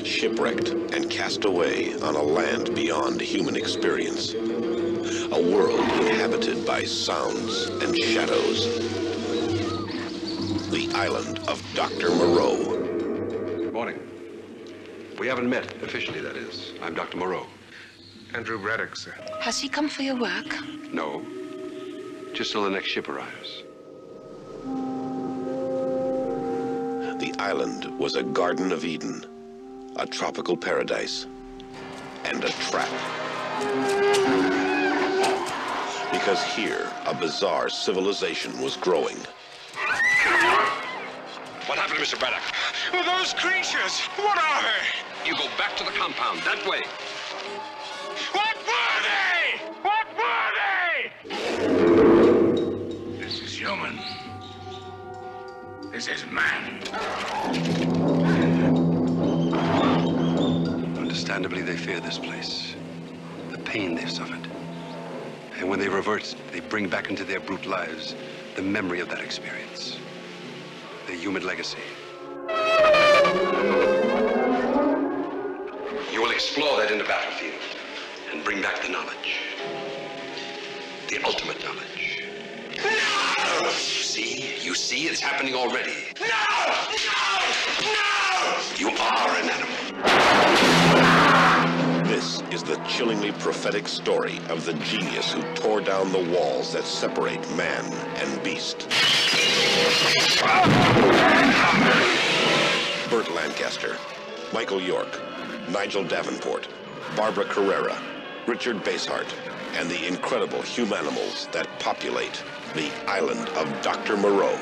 Shipwrecked and cast away on a land beyond human experience. A world inhabited by sounds and shadows. The island of Dr. Moreau. Good morning. We haven't met, officially that is. I'm Dr. Moreau. Andrew Braddock, sir. Has he come for your work? No. Just till the next ship arrives. The island was a Garden of Eden, a tropical paradise, and a trap. Because here, a bizarre civilization was growing. What happened to Mr. Braddock? Well, those creatures, what are they? You go back to the compound, that way. What were they? What were they? This is human. This is man. Understandably, they fear this place. The pain they've suffered. And when they revert, they bring back into their brute lives the memory of that experience. Their human legacy. You will explore that in the battlefield and bring back the knowledge. The ultimate knowledge. No! You see, it's happening already. No! No! No! You are an animal. This is the chillingly prophetic story of the genius who tore down the walls that separate man and beast. Burt Lancaster, Michael York, Nigel Davenport, Barbara Carrera, Richard Basehart, and the incredible humanimals that populate the island of Dr. Moreau.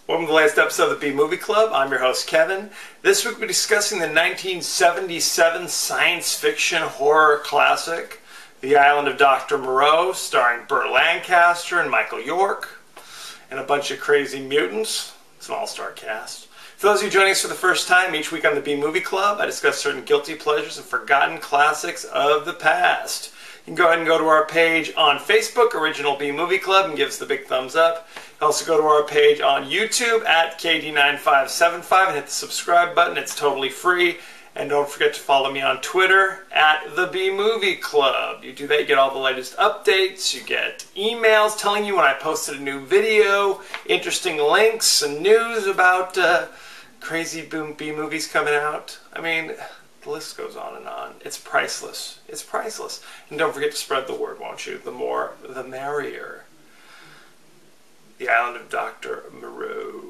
Welcome to the latest episode of the B Movie Club. I'm your host, Kevin. This week we'll be discussing the 1977 science fiction horror classic, The Island of Dr. Moreau, starring Burt Lancaster and Michael York, and a bunch of crazy mutants. It's an all-star cast. For those of you joining us for the first time, each week on the B Movie Club, I discuss certain guilty pleasures and forgotten classics of the past. You can go ahead and go to our page on Facebook, Original B Movie Club, and give us the big thumbs up. You can also go to our page on YouTube at KD9575 and hit the subscribe button. It's totally free. And don't forget to follow me on Twitter at the B Movie Club. You do that, you get all the latest updates, you get emails telling you when I posted a new video, interesting links and news about crazy B movies coming out. I mean, the list goes on and on. It's priceless. It's priceless. And don't forget to spread the word, won't you? The more, the merrier. The Island of Dr. Moreau.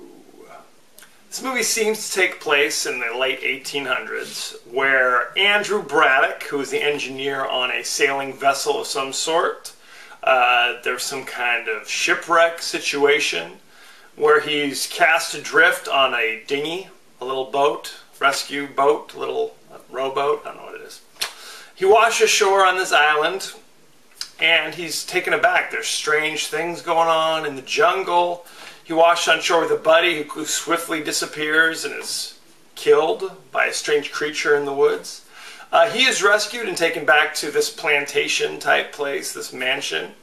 This movie seems to take place in the late 1800s, where Andrew Braddock, who is the engineer on a sailing vessel of some sort, there's some kind of shipwreck situation where he's cast adrift on a dinghy, a little boat, rescue boat, a little rowboat, I don't know what it is. He washes ashore on this island, and he's taken aback. There's strange things going on in the jungle. He washed on shore with a buddy who swiftly disappears and is killed by a strange creature in the woods. He is rescued and taken back to this plantation-type place, this mansion,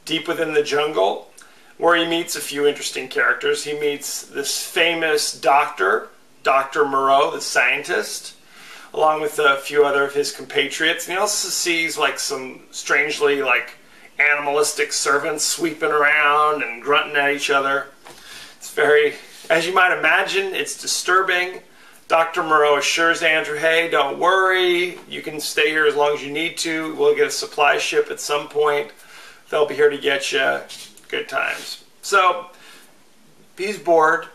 deep within the jungle, where he meets a few interesting characters. He meets this famous doctor, Dr. Moreau, the scientist, along with a few other of his compatriots. And he also sees like some strangely animalistic servants sweeping around and grunting at each other. It's very, as you might imagine, it's disturbing. Dr. Moreau assures Andrew, hey, don't worry, you can stay here as long as you need to. We'll get a supply ship at some point. They'll be here to get you. Good times. So, he's bored.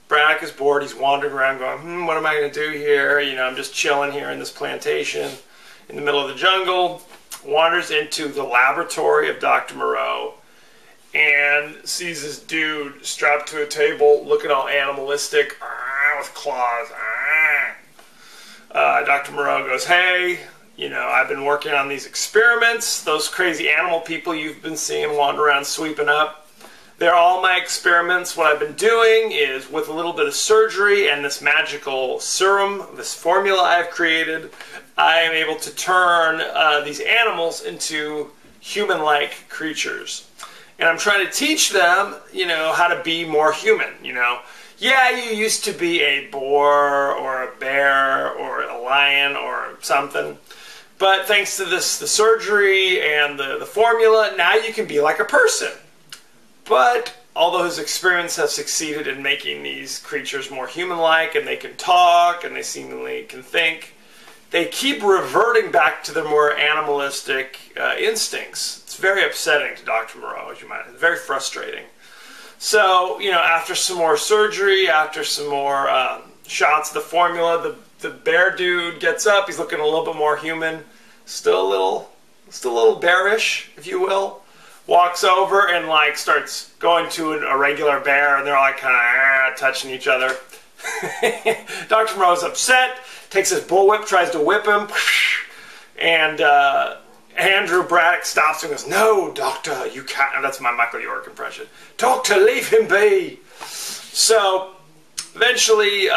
Braddock is bored. He's wandering around going, what am I going to do here? You know, I'm just chilling here in this plantation in the middle of the jungle. wanders into the laboratory of Dr. Moreau and sees this dude strapped to a table looking all animalistic with claws. Dr. Moreau goes, hey, you know, I've been working on these experiments. Those crazy animal people you've been seeing wander around sweeping up, they're all my experiments. What I've been doing is, with a little bit of surgery and this magical serum, this formula I've created, I am able to turn these animals into human-like creatures. And I'm trying to teach them, you know, how to be more human, you know. Yeah, you used to be a boar or a bear or a lion or something. But thanks to the surgery and the formula, now you can be like a person. But although his experiments have succeeded in making these creatures more human-like, and they can talk, and they seemingly can think, they keep reverting back to their more animalistic instincts. It's very upsetting to Dr. Moreau, as you might. It's very frustrating. So, you know, after some more surgery, after some more shots of the formula, the bear dude gets up. He's looking a little bit more human. Still a little bearish, if you will. Walks over and like starts going to a regular bear, and they're all like kind of touching each other. Dr. Moreau's upset, takes his bullwhip, tries to whip him, and Andrew Braddock stops him and goes, "No, Doctor, you can't." And that's my Michael York impression. "Doctor, leave him be." So eventually,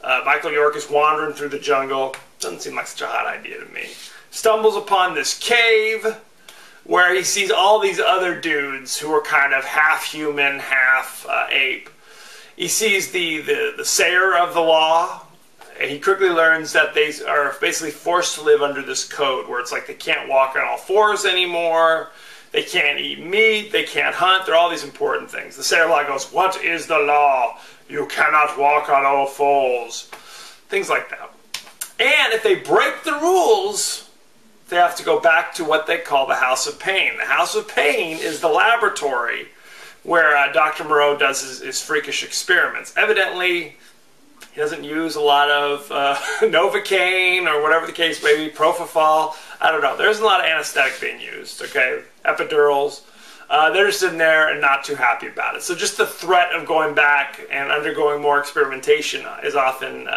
Michael York is wandering through the jungle. Doesn't seem like such a hot idea to me. Stumbles upon this cave where he sees all these other dudes who are kind of half human, half ape. He sees the sayer of the law, and he quickly learns that they are basically forced to live under this code where it's like they can't walk on all fours anymore, they can't eat meat, they can't hunt, they're all these important things. The sayer of the law goes, "What is the law? You cannot walk on all fours." Things like that. And if they break the rules, they have to go back to what they call the House of Pain. The House of Pain is the laboratory where Dr. Moreau does his freakish experiments. Evidently, he doesn't use a lot of Novocaine or whatever the case may be, propofol. I don't know. There isn't a lot of anesthetic being used, okay? Epidurals. They're just in there and not too happy about it. So just the threat of going back and undergoing more experimentation is often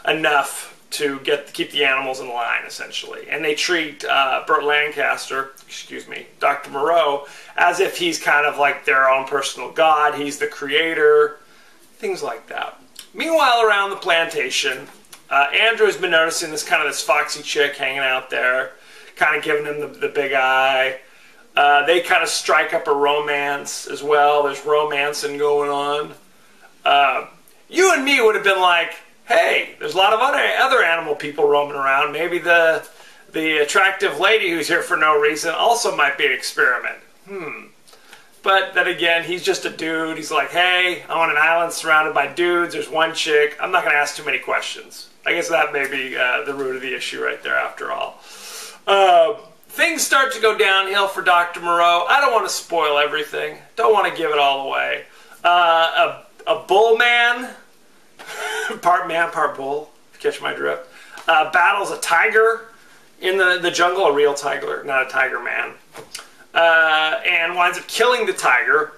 enough to keep the animals in line, essentially. And they treat Burt Lancaster, Dr. Moreau, as if he's kind of like their own personal god. He's the creator, things like that. Meanwhile, around the plantation, Andrew has been noticing this foxy chick hanging out there, kind of giving him the big eye. They kind of strike up a romance as well. There's romancing going on. You and me would have been like, hey, there's a lot of other animal people roaming around. Maybe the attractive lady who's here for no reason also might be an experiment. But then again, he's just a dude. He's like, hey, I'm on an island surrounded by dudes. There's one chick. I'm not going to ask too many questions. I guess that may be the root of the issue right there after all. Things start to go downhill for Dr. Moreau. I don't want to spoil everything. Don't want to give it all away. A bull man, part man, part bull, if you catch my drift, battles a tiger in the jungle, a real tiger, not a tiger man, and winds up killing the tiger.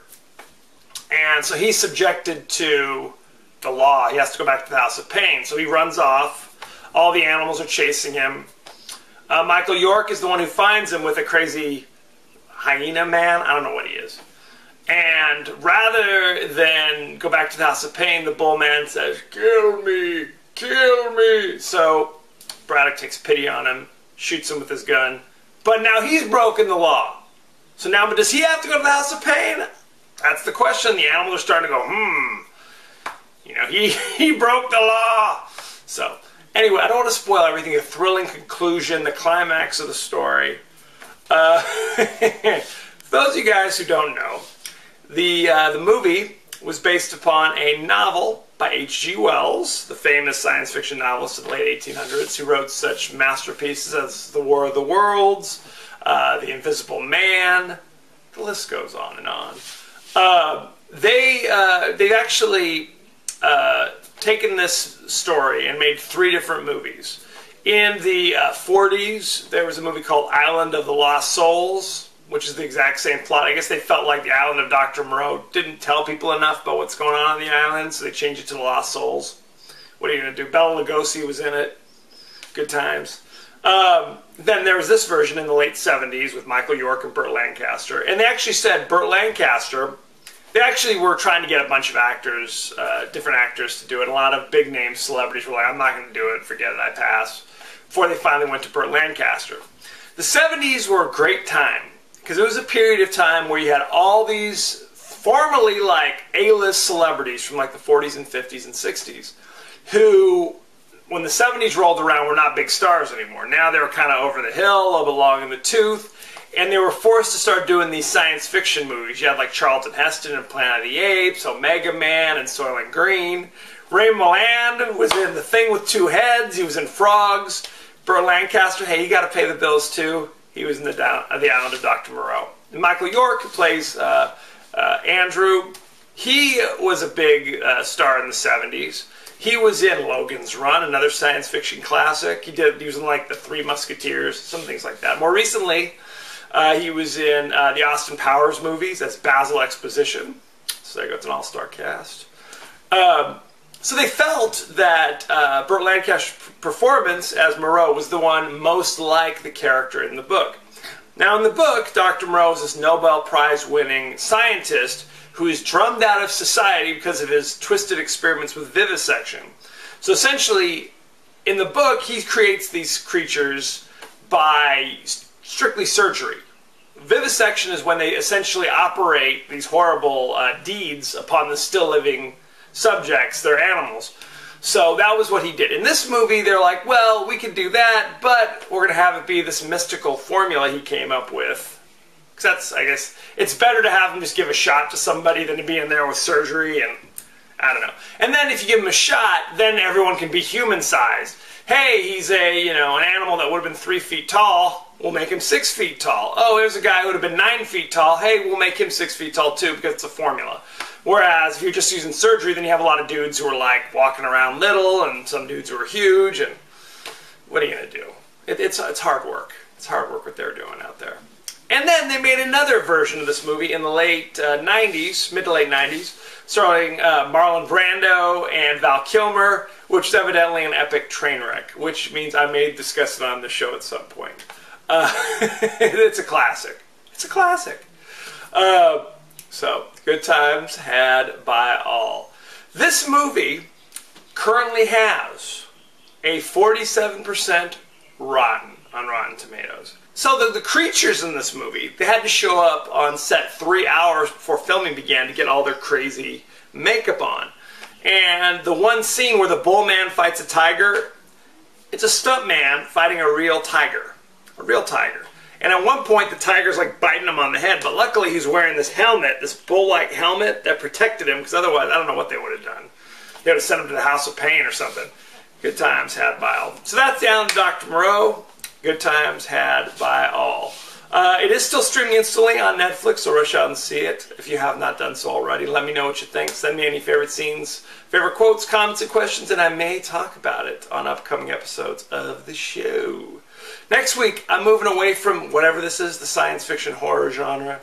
And so he's subjected to the law. He has to go back to the House of Pain. So he runs off. All the animals are chasing him. Michael York is the one who finds him with a crazy hyena man. I don't know what he is. And rather than go back to the House of Pain, the bull man says, kill me, kill me. So Braddock takes pity on him, shoots him with his gun. But now he's broken the law. So now, but does he have to go to the House of Pain? That's the question. The animals are starting to go, you know, he broke the law. So anyway, I don't want to spoil everything. A thrilling conclusion, the climax of the story. For those of you guys who don't know, the movie was based upon a novel by H.G. Wells, the famous science fiction novelist of the late 1800s, who wrote such masterpieces as The War of the Worlds, The Invisible Man. The list goes on and on. They've actually taken this story and made 3 different movies. In the 40s, there was a movie called Island of the Lost Souls, which is the exact same plot. I guess they felt like the Island of Dr. Moreau didn't tell people enough about what's going on the island, so they changed it to the Lost Souls. What are you going to do? Bela Lugosi was in it. Good times. Then there was this version in the late 70s with Michael York and Burt Lancaster. And they actually said Burt Lancaster, they actually were trying to get a bunch of actors, different actors to do it. A lot of big name celebrities were like, I'm not going to do it, forget it, I pass. Before they finally went to Burt Lancaster. The 70s were a great time, because it was a period of time where you had all these formerly like A-list celebrities from like the 40s and 50s and 60s, who, when the 70s rolled around, were not big stars anymore. Now they were kind of over the hill, a little bit long in the tooth, and they were forced to start doing these science fiction movies. You had like Charlton Heston in Planet of the Apes, Omega Man and Soylent Green. Ray Milland was in The Thing with Two Heads. He was in Frogs. Burt Lancaster, hey, you got to pay the bills too. He was in the Island of Dr. Moreau. And Michael York, who plays Andrew, he was a big star in the 70s. He was in Logan's Run, another science fiction classic. He was in like The Three Musketeers, some things like that. More recently, he was in the Austin Powers movies. That's Basil Exposition. So there you go, it's an all-star cast. So they felt that Burt Lancaster's performance as Moreau was the one most like the character in the book. Now in the book, Dr. Moreau is this Nobel Prize-winning scientist who is drummed out of society because of his twisted experiments with vivisection. So essentially, in the book, he creates these creatures by strictly surgery. Vivisection is when they essentially operate these horrible deeds upon the still-living subjects, they're animals. So that was what he did. In this movie, they're like, well, we can do that, but we're going to have it be this mystical formula he came up with. Because that's, I guess, it's better to have him just give a shot to somebody than to be in there with surgery and, I don't know. And then if you give him a shot, then everyone can be human-sized. Hey, he's an animal that would have been 3 feet tall. We'll make him 6 feet tall. Oh, there's a guy who would have been 9 feet tall. Hey, we'll make him 6 feet tall too because it's a formula. Whereas if you're just using surgery, then you have a lot of dudes who are like walking around little and some dudes who are huge. And what are you going to do? It's hard work. It's hard work what they're doing out there. And then they made another version of this movie in the late 90s, mid to late 90s, starring Marlon Brando and Val Kilmer, which is evidently an epic train wreck, which means I may discuss it on the show at some point. It's a classic. It's a classic. So, good times had by all. This movie currently has a 47% rotten on Rotten Tomatoes. So the creatures in this movie, they had to show up on set 3 hours before filming began to get all their crazy makeup on. And the one scene where the bull man fights a tiger, it's a stunt man fighting a real tiger. A real tiger. And at one point, the tiger's like biting him on the head, but luckily he's wearing this helmet, this bull-like helmet that protected him, because otherwise, I don't know what they would have done. They would have sent him to the House of Pain or something. Good times had by all. So that's the Island of Dr. Moreau. Good times had by all. It is still streaming instantly on Netflix, so rush out and see it if you have not done so already. Let me know what you think. Send me any favorite scenes, favorite quotes, comments, and questions, and I may talk about it on upcoming episodes of the show. Next week, I'm moving away from whatever this is, the science fiction horror genre,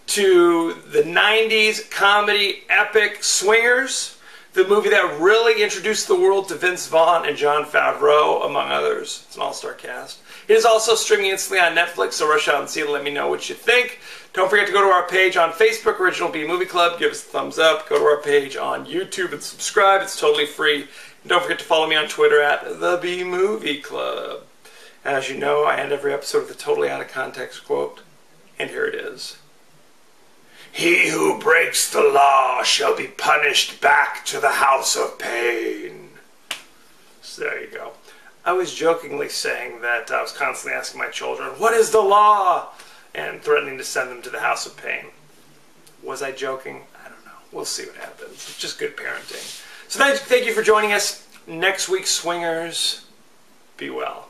to the 90s comedy epic Swingers, the movie that really introduced the world to Vince Vaughn and Jon Favreau, among others. It's an all-star cast. It is also streaming instantly on Netflix, so rush out and see it and let me know what you think. Don't forget to go to our page on Facebook, Original B Movie Club. Give us a thumbs up. Go to our page on YouTube and subscribe. It's totally free. And don't forget to follow me on Twitter at The B Movie Club. As you know, I end every episode with a totally out of context quote. And here it is. He who breaks the law shall be punished back to the house of pain. So there you go. I was jokingly saying that I was constantly asking my children, what is the law? And threatening to send them to the house of pain. Was I joking? I don't know. We'll see what happens. It's just good parenting. So thank you for joining us. Next week's Swingers. Be well.